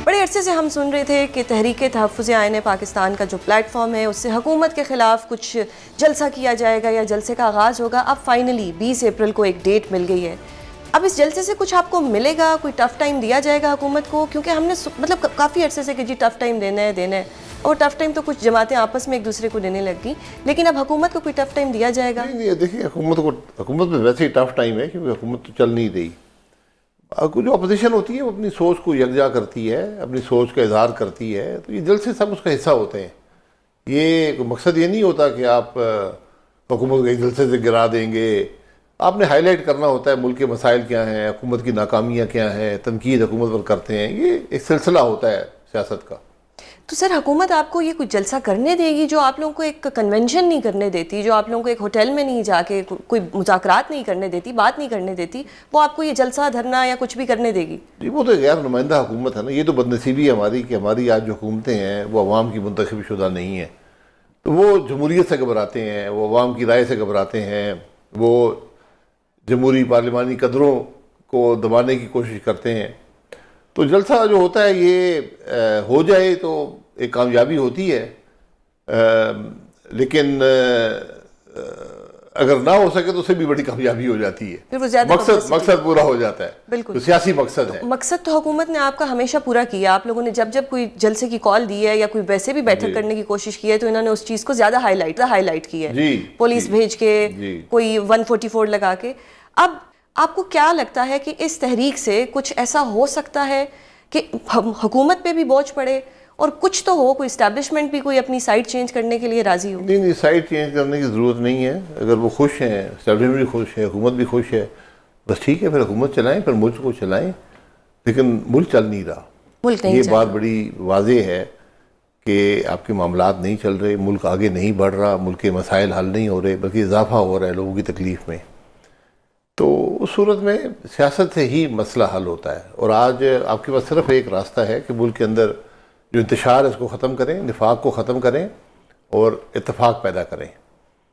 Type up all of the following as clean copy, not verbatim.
بڑے عرصے سے ہم سن رہے تھے کہ تحریک تحفظ آئین پاکستان کا جو پلیٹ فارم ہے اس سے حکومت کے خلاف کچھ جلسہ کیا جائے گا یا جلسے کا آغاز ہوگا. اب فائنلی 20 اپریل کو ایک ڈیٹ مل گئی ہے. اب اس جلسے سے کچھ آپ کو ملے گا, کوئی ٹف ٹائم دیا جائے گا حکومت کو؟ کیونکہ ہم نے کافی عرصے سے کہ جی ٹف ٹائم دینا ہے, اور ٹف ٹائم تو کچھ جماعتیں آپس میں ایک دوسرے کو دینے لگ گئی, لیکن اب حکومت کو کوئی ٹف ٹائم دیا جائے گا؟ نہیں, دیکھیے حکومت میں ویسے ہی ٹف ٹائم ہے کیونکہ حکومت تو چل نہیں رہی. جو اپوزیشن ہوتی ہے وہ اپنی سوچ کو یکجا کرتی ہے, اپنی سوچ کا اظہار کرتی ہے, تو یہ جلسے سب اس کا حصہ ہوتے ہیں. یہ مقصد یہ نہیں ہوتا کہ آپ حکومت کو ایک جلسے سے گرا دیں گے. آپ نے ہائی لائٹ کرنا ہوتا ہے ملک کے مسائل کیا ہیں, حکومت کی ناکامیاں کیا ہیں, تنقید حکومت پر کرتے ہیں. یہ ایک سلسلہ ہوتا ہے سیاست کا. تو سر حکومت آپ کو یہ کچھ جلسہ کرنے دے گی جو آپ لوگوں کو ایک کنونشن نہیں کرنے دیتی, جو آپ لوگوں کو ایک ہوٹل میں نہیں جا کے کوئی مذاکرات نہیں کرنے دیتی, بات نہیں کرنے دیتی, وہ آپ کو یہ جلسہ دھرنا یا کچھ بھی کرنے دے گی؟ جی وہ تو غیر نمائندہ حکومت ہے نا. یہ تو بدنصیبی ہے ہماری کہ ہماری آج جو حکومتیں ہیں وہ عوام کی منتخب شدہ نہیں ہیں. تو وہ جمہوریت سے گھبراتے ہیں, وہ عوام کی رائے سے گھبراتے ہیں, وہ جمہوری پارلیمانی قدروں کو دبانے کی کوشش کرتے ہیں. تو جلسہ جو ہوتا ہے یہ ہو جائے تو ایک کامیابی ہوتی ہے, لیکن اگر نہ ہو سکے تو اسے بھی بڑی کامیابی ہو جاتی ہے. پھر وہ زیادہ مقصد پورا ہو جاتا ہے. بالکل, تو سیاسی مقصد ہے. مقصد تو حکومت نے آپ کا ہمیشہ پورا کیا. آپ لوگوں نے جب کوئی جلسے کی کال دی ہے یا کوئی ویسے بھی بیٹھک کرنے کی کوشش کی ہے تو انہوں نے اس چیز کو زیادہ ہائی لائٹ کی ہے, پولیس بھیج کے, کوئی 144 لگا کے. اب آپ کو کیا لگتا ہے کہ اس تحریک سے کچھ ایسا ہو سکتا ہے کہ حکومت پہ بھی بوجھ پڑے اور کچھ تو ہو, کوئی اسٹیبلشمنٹ بھی کوئی اپنی سائٹ چینج کرنے کے لیے راضی ہو؟ نہیں, سائٹ چینج کرنے کی ضرورت نہیں ہے. اگر وہ خوش ہیں, اسٹیبلشمنٹ بھی خوش ہے, حکومت بھی خوش ہے, بس ٹھیک ہے, پھر حکومت چلائیں, پھر ملک کو چلائیں. لیکن ملک چل نہیں رہا. یہ بات بڑی واضح ہے کہ آپ کے معاملات نہیں چل رہے, ملک آگے نہیں بڑھ رہا, ملک کے مسائل حل نہیں ہو رہے بلکہ اضافہ ہو رہا ہے لوگوں کی تکلیف میں. تو اس صورت میں سیاست سے ہی مسئلہ حل ہوتا ہے. اور آج آپ کے پاس صرف ایک راستہ ہے کہ ملک کے اندر جو انتشار ہے اس کو ختم کریں, نفاق کو ختم کریں اور اتفاق پیدا کریں.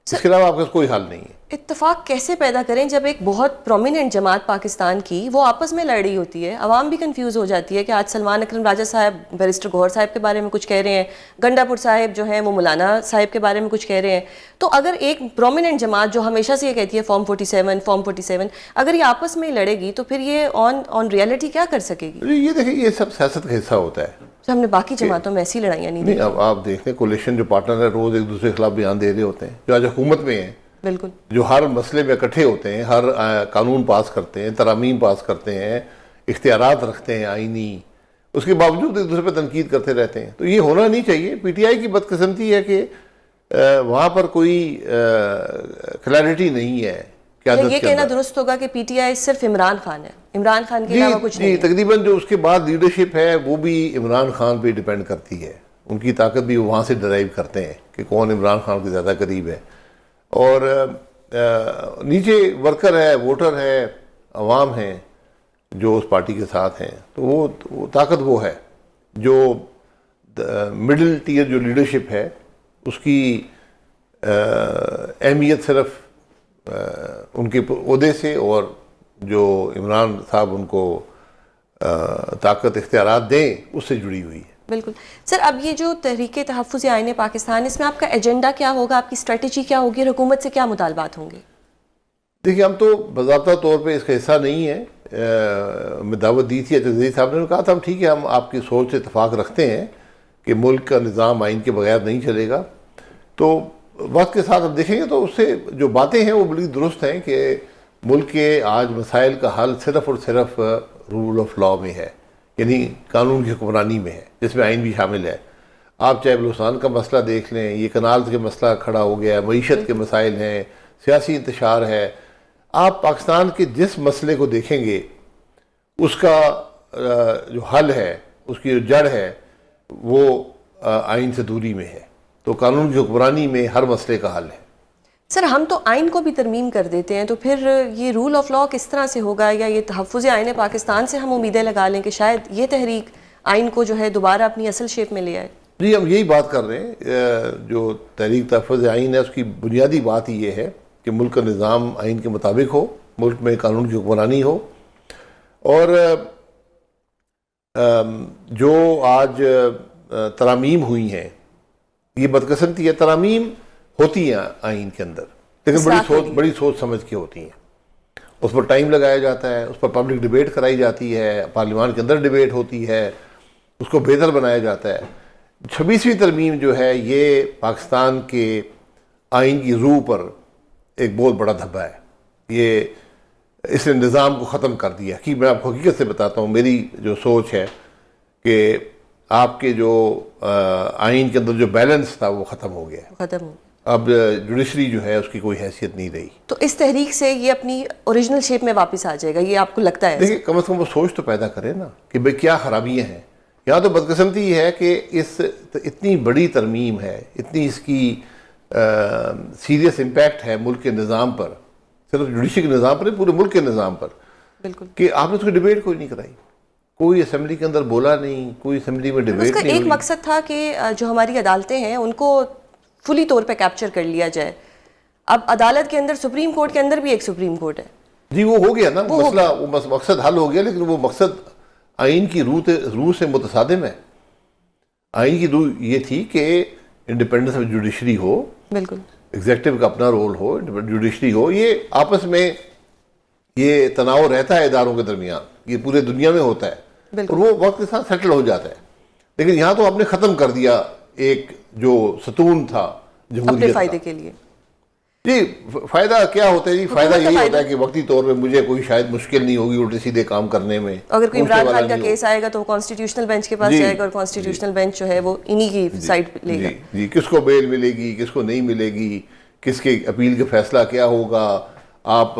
اس کے علاوہ آپ کا کوئی حل نہیں ہے. اتفاق کیسے پیدا کریں جب ایک بہت پرومیننٹ جماعت پاکستان کی وہ آپس میں لڑ رہی ہوتی ہے؟ عوام بھی کنفیوز ہو جاتی ہے کہ آج سلمان اکرم راجہ صاحب بیرسٹر گوہر صاحب کے بارے میں کچھ کہہ رہے ہیں, گنڈا پور صاحب جو ہیں وہ مولانا صاحب کے بارے میں کچھ کہہ رہے ہیں. تو اگر ایک پرومیننٹ جماعت جو ہمیشہ سے یہ کہتی ہے فارم 47 اگر یہ آپس میں لڑے گی تو پھر یہ آن ریئلٹی کیا کر سکے گی؟ یہ دیکھیں, یہ سب سیاست کا حصہ ہوتا ہے. ہم نے باقی جماعتوں میں ایسی لڑائیاں نہیں. اب آپ دیکھیں کولیشن جو پارٹنر ہے روز ایک دوسرے کے خلاف بیان دے رہے ہوتے ہیں, جو آج حکومت میں ہیں, بالکل, جو ہر مسئلے میں اکٹھے ہوتے ہیں, ہر قانون پاس کرتے ہیں, ترامیم پاس کرتے ہیں, اختیارات رکھتے ہیں آئینی, اس کے باوجود ایک دوسرے پہ تنقید کرتے رہتے ہیں. تو یہ ہونا نہیں چاہیے. پی ٹی آئی کی بدقسمتی ہے کہ وہاں پر کوئی کلیئرٹی نہیں ہے. یہ کہنا درست ہوگا کہ پی ٹی آئی صرف عمران خان ہے, عمران خان کے علاوہ کچھ نہیں ہے. تقریباً جو اس کے بعد لیڈرشپ ہے وہ بھی عمران خان پہ ڈیپینڈ کرتی ہے. ان کی طاقت بھی وہاں سے ڈرائیو کرتے ہیں کہ کون عمران خان کے زیادہ قریب ہے. اور نیچے ورکر ہے, ووٹر ہے, عوام ہیں جو اس پارٹی کے ساتھ ہیں. تو وہ طاقت وہ ہے. جو مڈل ٹیئر جو لیڈرشپ ہے اس کی اہمیت صرف ان کے عہدے سے اور جو عمران صاحب ان کو طاقت اختیارات دیں اس سے جڑی ہوئی ہے. بالکل. سر اب یہ جو تحریک تحفظ آئین پاکستان, اس میں آپ کا ایجنڈا کیا ہوگا, آپ کی اسٹریٹجی کیا ہوگی, حکومت سے کیا مطالبات ہوں گے؟ دیکھیے ہم تو باضابطہ طور پہ اس کا حصہ نہیں ہیں. میں دعوت دی تھی عزیز صاحب نے کہا تھا ہم ٹھیک ہے, ہم آپ کی سوچ سے اتفاق رکھتے ہیں کہ ملک کا نظام آئین کے بغیر نہیں چلے گا. تو وقت کے ساتھ ہم دیکھیں گے تو اس سے جو باتیں ہیں وہ بڑی درست ہیں کہ ملک کے آج مسائل کا حل صرف اور صرف رول آف لاء میں ہے, یعنی قانون کی حکمرانی میں ہے, جس میں آئین بھی شامل ہے. آپ چاہے بلوچستان کا مسئلہ دیکھ لیں, یہ کنالز کے مسئلہ کھڑا ہو گیا ہے, معیشت کے مسائل ہیں, سیاسی انتشار ہے. آپ پاکستان کے جس مسئلے کو دیکھیں گے اس کا جو حل ہے, اس کی جو جڑ ہے وہ آئین سے دوری میں ہے. تو قانون کی حکمرانی میں ہر مسئلے کا حل ہے. سر ہم تو آئین کو بھی ترمیم کر دیتے ہیں, تو پھر یہ رول آف لاء کس طرح سے ہوگا, یا یہ تحفظ آئین پاکستان سے ہم امیدیں لگا لیں کہ شاید یہ تحریک آئین کو جو ہے دوبارہ اپنی اصل شیپ میں لے آئے؟ جی ہم یہی بات کر رہے ہیں. جو تحریک تحفظ آئین ہے اس کی بنیادی بات ہی یہ ہے کہ ملک کا نظام آئین کے مطابق ہو, ملک میں قانون کی حکمرانی ہو, اور جو آج ترامیم ہوئی ہیں یہ بدقسمتی ہے. ترامیم ہوتی ہیں آئین کے اندر لیکن بڑی سوچ سمجھ کے ہوتی ہیں. اس پر ٹائم لگایا جاتا ہے, اس پر پبلک ڈیبیٹ کرائی جاتی ہے, پارلیمان کے اندر ڈیبیٹ ہوتی ہے, اس کو بہتر بنایا جاتا ہے. 26ویں ترمیم جو ہے یہ پاکستان کے آئین کی روح پر ایک بہت بڑا دھبا ہے. یہ اس نے نظام کو ختم کر دیا. کہ میں آپ کو حقیقت سے بتاتا ہوں, میری جو سوچ ہے کہ آپ کے جو آئین کے اندر جو بیلنس تھا وہ ختم ہو گیا ہے. ختم ہو. اب جوڈیشری جو ہے اس کی کوئی حیثیت نہیں رہی. تو اس تحریک سے یہ اپنی اوریجنل شیپ میں واپس آ جائے گا, یہ آپ کو لگتا ہے؟ دیکھیں کم از کم وہ سوچ تو پیدا کرے نا کہ بھئی کیا خرابیاں ہیں. یہاں تو بدقسمتی یہ ہے کہ اتنی بڑی ترمیم ہے, اتنی اس کی سیریس امپیکٹ ہے ملک کے نظام پر, صرف جوڈیشری کے نظام پر نہیں پورے ملک کے نظام پر, بالکل, کہ آپ نے اس کی ڈیبیٹ کوئی نہیں کرائی. کوئی اسمبلی کے اندر بولا نہیں, کوئی اسمبلی میں ڈیبیٹ نہیں ہوئی. اس کا ایک مقصد تھا کہ جو ہماری عدالتیں ہیں ان کو فلی طور پہ کیپچر کر لیا جائے. اب عدالت کے اندر سپریم کورٹ کے اندر بھی ایک سپریم کورٹ ہے. جی وہ ہو گیا نا مسئلہ, وہ مقصد حل ہو گیا, لیکن وہ مقصد آئین کی روح سے متصادم ہے. آئین کی روح یہ تھی کہ انڈیپینڈنس آف جوڈیشری ہو, بالکل, ایگزیکٹو کا اپنا رول ہو, جوڈیشری ہو. یہ آپس میں یہ تناؤ رہتا ہے اداروں کے درمیان, یہ پورے دنیا میں ہوتا ہے اور وہ وقت کے ساتھ سیٹل ہو جاتا ہے. لیکن یہاں تو آپ نے ختم کر دیا ایک جو ستون تھا جمہوریت اپنے فائدے کے لیے. جی فائدہ کیا ہوتا ہے؟ جی فائدہ یہی ہوتا ہے کہ وقتی طور پہ مجھے کوئی شاید مشکل نہیں ہوگی الٹے سیدھے کام کرنے میں. اگر کوئی عمران خان کا کیس آئے گا تو وہ کانسٹیٹیوشنل بینچ کے پاس جائے گا اور کانسٹیٹیوشنل بینچ جو ہے وہ انہی کی سائڈ لے گا. جی کس کو بیل ملے گی, کس کو نہیں ملے گی, کس کے اپیل کا فیصلہ کیا ہوگا. آپ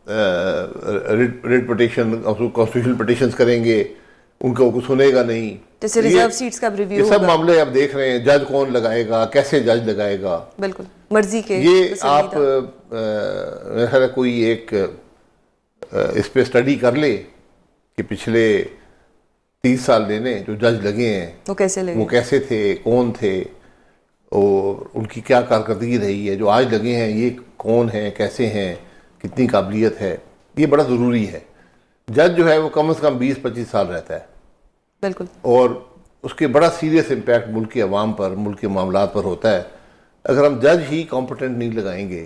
ریٹ پٹیشن کانسٹیٹیوشنل پٹیشنز کریں گے, ان کو کچھ سنے گا نہیں. جیسے ریزرو سیٹس کا ریویو یہ سب معاملے آپ دیکھ رہے ہیں. جج کون لگائے گا, کیسے جج لگائے گا, بالکل مرضی کے. یہ آپ میرا خیال ہے کوئی ایک اس پہ اسٹڈی کر لے کہ پچھلے 30 سال لینے جو جج لگے ہیں وہ کیسے تھے, کون تھے, اور ان کی کیا کارکردگی رہی ہے. جو آج لگے ہیں یہ کون ہیں, کیسے ہیں, کتنی قابلیت ہے. یہ بڑا ضروری ہے. جج جو ہے وہ کم از کم 20-25 سال رہتا ہے, بالکل, اور اس کے بڑا سیریس امپیکٹ ملک کے عوام پر, ملک کے معاملات پر ہوتا ہے. اگر ہم جج ہی کمپٹنٹ نہیں لگائیں گے,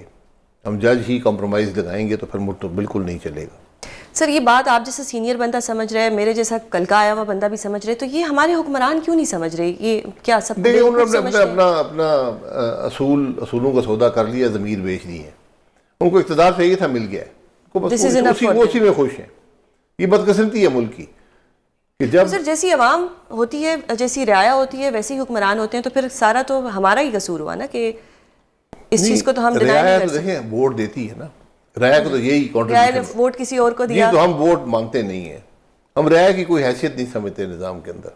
ہم جج ہی کمپرومائز لگائیں گے تو پھر ملک تو بالکل نہیں چلے گا. سر یہ بات آپ جیسا سینئر بندہ سمجھ رہے ہیں, میرے جیسا کل کا آیا ہوا بندہ بھی سمجھ رہے, تو یہ ہمارے حکمران کیوں نہیں سمجھ رہے؟ یہ کیا سب دیکھیں انہوں نے اپنا اصولوں کا سودا کر لیا, ضمیر بیچ دی ہے. ان کو اقتدار چاہیے تھا, مل گیا, وہ اسی میں خوش ہیں. یہ بدقسمتی ہے ملک کی کہ جب سر جیسی عوام ہوتی ہے, جیسی رعایا ہوتی ہے, ویسے ہی حکمران ہوتے ہیں, تو پھر سارا تو ہمارا ہی قصور ہوا نا کہ اس چیز کو تو ہم ڈینائی نہیں کر سکتے. دیکھیں ووٹ دیتی ہے نا رعایا کو, تو یہی کنٹریبیوشن, ووٹ کسی اور کو دیا. تو ہم ووٹ مانگتے نہیں ہیں, ہم رعایا کی کوئی حیثیت نہیں سمجھتے نظام کے اندر.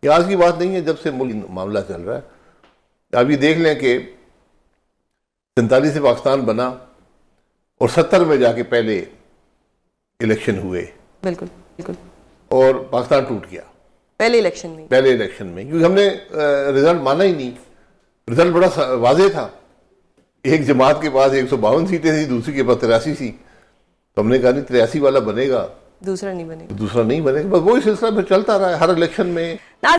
یہ آج کی بات نہیں ہے, جب سے ملک معاملہ چل رہا ہے. آپ یہ دیکھ لیں کہ 47 سے پاکستان بنا اور 70 میں جا کے پہلے الیکشن ہوئے, بالکل بالکل, اور پاکستان ٹوٹ گیا پہلے الیکشن میں, کیونکہ ہم نے رزلٹ مانا ہی نہیں. رزلٹ بڑا واضح تھا, ایک جماعت کے پاس 152 سیٹیں تھیں, دوسری کے پاس 83 تھی. تو ہم نے کہا نہیں 83 والا بنے گا, دوسرا نہیں بنے گا. بس وہی سلسلہ پھر چلتا رہا ہے ہر الیکشن میں.